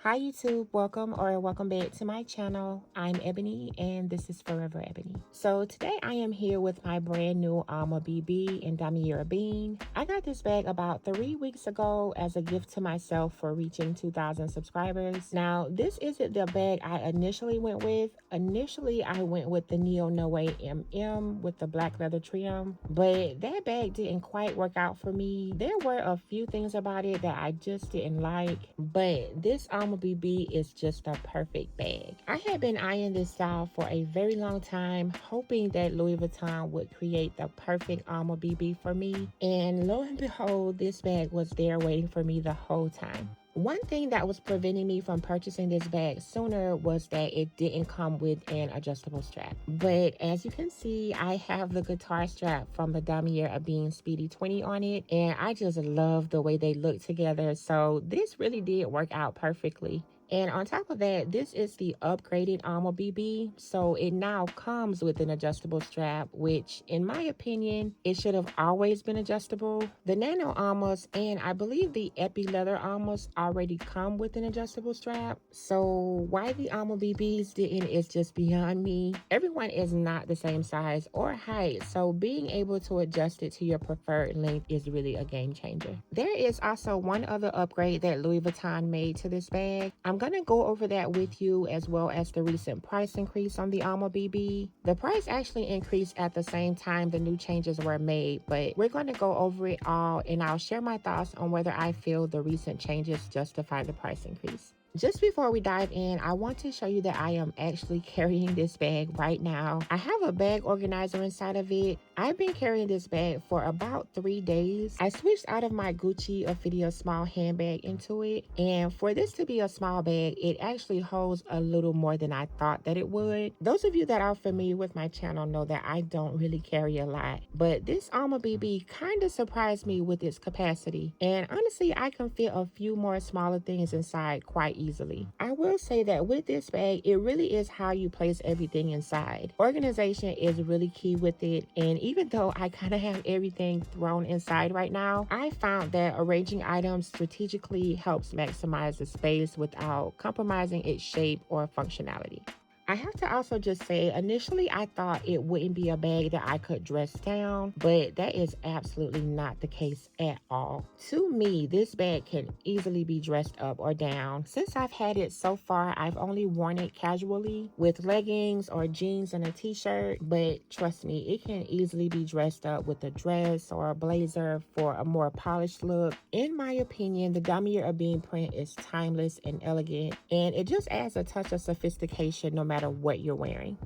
Hi YouTube, welcome back to my channel. I'm Ebony and this is Forever Ebony. So today I am here with my brand new Alma BB in Damier bean. I got this bag about 3 weeks ago as a gift to myself for reaching 2,000 subscribers. Now this isn't the bag I initially went with. Initially I went with the ℎ𝕣𝕠𝕟𝕟𝕚 with the black leather trim, but that bag didn't quite work out for me. There were a few things about it that I just didn't like, but this Alma BB is just a perfect bag. I had been eyeing this style for a very long time, hoping that Louis Vuitton would create the perfect Alma BB for me, and lo and behold, this bag was there waiting for me the whole time. One thing that was preventing me from purchasing this bag sooner was that it didn't come with an adjustable strap. But as you can see, I have the guitar strap from the Damier being Speedy 20 on it, and I just love the way they look together. So this really did work out perfectly. And on top of that, this is the upgraded Alma BB, so it now comes with an adjustable strap, which in my opinion, it should have always been adjustable. The Nano Almas and I believe the Epi Leather Almas already come with an adjustable strap, so why the Alma BBs didn't is just beyond me. Everyone is not the same size or height, so being able to adjust it to your preferred length is really a game changer. There is also one other upgrade that Louis Vuitton made to this bag. I'm going to go over that with you, as well as the recent price increase on the Alma BB. The price actually increased at the same time the new changes were made, but we're going to go over it all and I'll share my thoughts on whether I feel the recent changes justify the price increase. Just before we dive in, I want to show you that I am actually carrying this bag right now. I have a bag organizer inside of it. I've been carrying this bag for about 3 days. I switched out of my Gucci Ophidia small handbag into it, and for this to be a small bag, it actually holds a little more than I thought that it would. Those of you that are familiar with my channel know that I don't really carry a lot, but this Alma BB kind of surprised me with its capacity, and honestly, I can fit a few more smaller things inside quite easily. I will say that with this bag, it really is how you place everything inside. Organization is really key with it, and even though I kind of have everything thrown inside right now, I found that arranging items strategically helps maximize the space without compromising its shape or functionality. I have to also just say, initially I thought it wouldn't be a bag that I could dress down, but that is absolutely not the case at all. To me, this bag can easily be dressed up or down. Since I've had it so far, I've only worn it casually with leggings or jeans and a t-shirt, but trust me, it can easily be dressed up with a dress or a blazer for a more polished look. In my opinion, the Damier bean print is timeless and elegant, and it just adds a touch of sophistication no matter what you're wearing.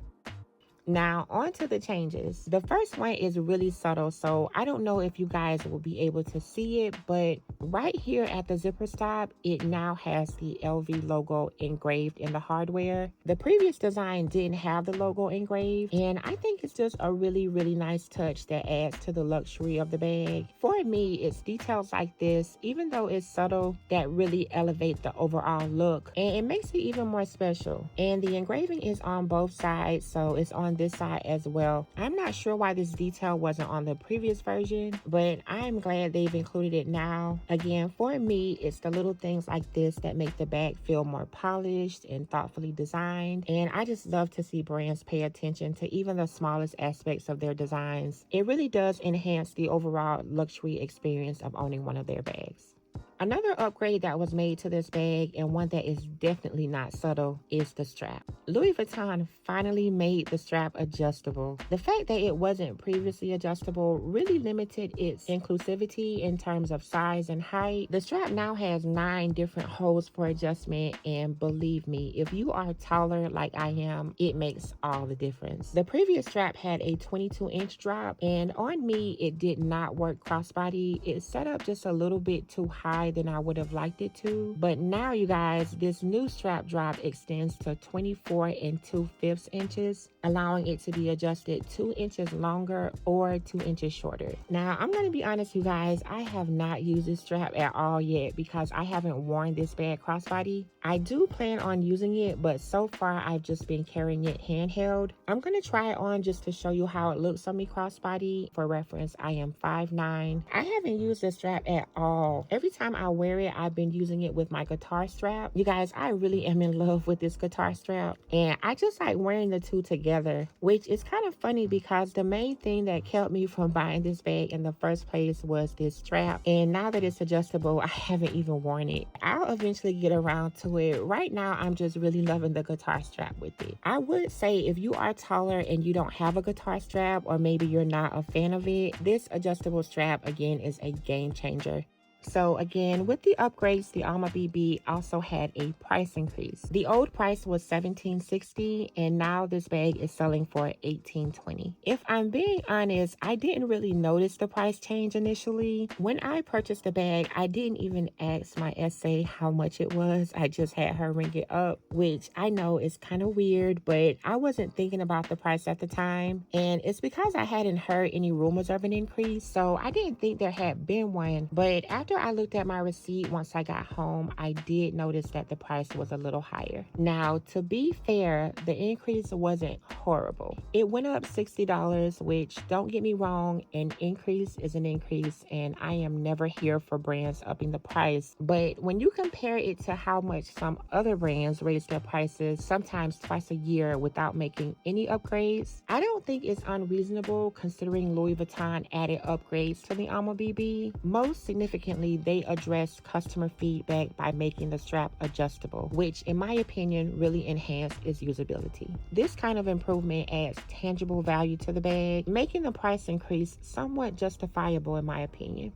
Now, on to the changes. The first one is really subtle, so I don't know if you guys will be able to see it, but right here at the zipper stop, it now has the LV logo engraved in the hardware. The previous design didn't have the logo engraved, and I think it's just a really nice touch that adds to the luxury of the bag. For me, it's details like this, even though it's subtle, that really elevate the overall look, and it makes it even more special. And the engraving is on both sides, so it's on this side as well. I'm not sure why this detail wasn't on the previous version, but I'm glad they've included it now. Again, for me, it's the little things like this that make the bag feel more polished and thoughtfully designed, and I just love to see brands pay attention to even the smallest aspects of their designs. It really does enhance the overall luxury experience of owning one of their bags. Another upgrade that was made to this bag, and one that is definitely not subtle, is the strap. Louis Vuitton finally made the strap adjustable. The fact that it wasn't previously adjustable really limited its inclusivity in terms of size and height. The strap now has 9 different holes for adjustment, and believe me, if you are taller like I am, it makes all the difference. The previous strap had a 22-inch drop, and on me, it did not work crossbody. It's set up just a little bit too high than I would have liked it to, but now you guys, this new strap drop extends to 24 2/5 inches, allowing it to be adjusted 2 inches longer or 2 inches shorter. Now, I'm going to be honest, you guys, I have not used this strap at all yet because I haven't worn this bag crossbody. I do plan on using it, but so far I've just been carrying it handheld. I'm going to try it on just to show you how it looks on me crossbody. For reference, I am 5'9". I haven't used the strap at all. Every time I wear it, I've been using it with my guitar strap. You guys, I really am in love with this guitar strap, and I just like wearing the two together, which is kind of funny because the main thing that kept me from buying this bag in the first place was this strap. And now that it's adjustable, I haven't even worn it. I'll eventually get around to it. Right now, I'm just really loving the guitar strap with it. I would say if you are taller and you don't have a guitar strap, or maybe you're not a fan of it, this adjustable strap again is a game changer. So again, with the upgrades, the Alma BB also had a price increase. The old price was $17.60, and now this bag is selling for $18.20. If I'm being honest, I didn't really notice the price change initially. When I purchased the bag, I didn't even ask my SA how much it was. I just had her ring it up, which I know is kind of weird, but I wasn't thinking about the price at the time. And it's because I hadn't heard any rumors of an increase, so I didn't think there had been one. But after I looked at my receipt once I got home, I did notice that the price was a little higher. Now, to be fair, the increase wasn't horrible. It went up $60, which, don't get me wrong, an increase is an increase, and I am never here for brands upping the price. But when you compare it to how much some other brands raise their prices, sometimes twice a year without making any upgrades, I don't think it's unreasonable considering Louis Vuitton added upgrades to the Alma BB. Most significantly, they addressed customer feedback by making the strap adjustable, which in my opinion really enhanced its usability. This kind of improvement adds tangible value to the bag, making the price increase somewhat justifiable in my opinion.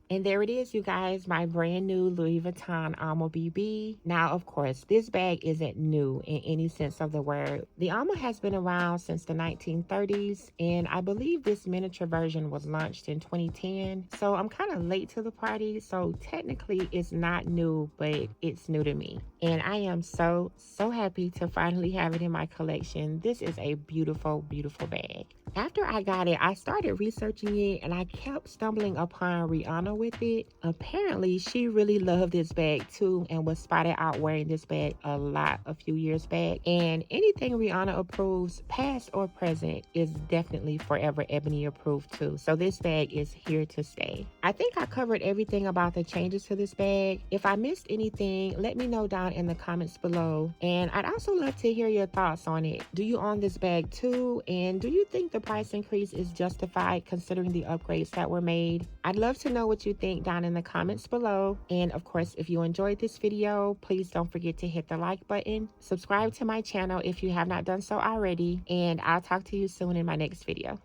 And there it is, you guys, my brand new Louis Vuitton Alma BB. Now, of course, this bag isn't new in any sense of the word. The Alma has been around since the 1930s, and I believe this miniature version was launched in 2010. So I'm kind of late to the party, so technically it's not new, but it's new to me. And I am so happy to finally have it in my collection. This is a beautiful, beautiful bag. After I got it, I started researching it, and I kept stumbling upon Rihanna with it. Apparently, she really loved this bag too and was spotted out wearing this bag a lot a few years back. And anything Rihanna approves, past or present, is definitely forever Ebony approved too. So this bag is here to stay. I think I covered everything about the changes to this bag. If I missed anything, let me know down in the comments below. And I'd also love to hear your thoughts on it. Do you own this bag too? And do you think the price increase is justified considering the upgrades that were made? I'd love to know what you think down in the comments below. And of course, if you enjoyed this video, please don't forget to hit the like button. Subscribe to my channel if you have not done so already. And I'll talk to you soon in my next video.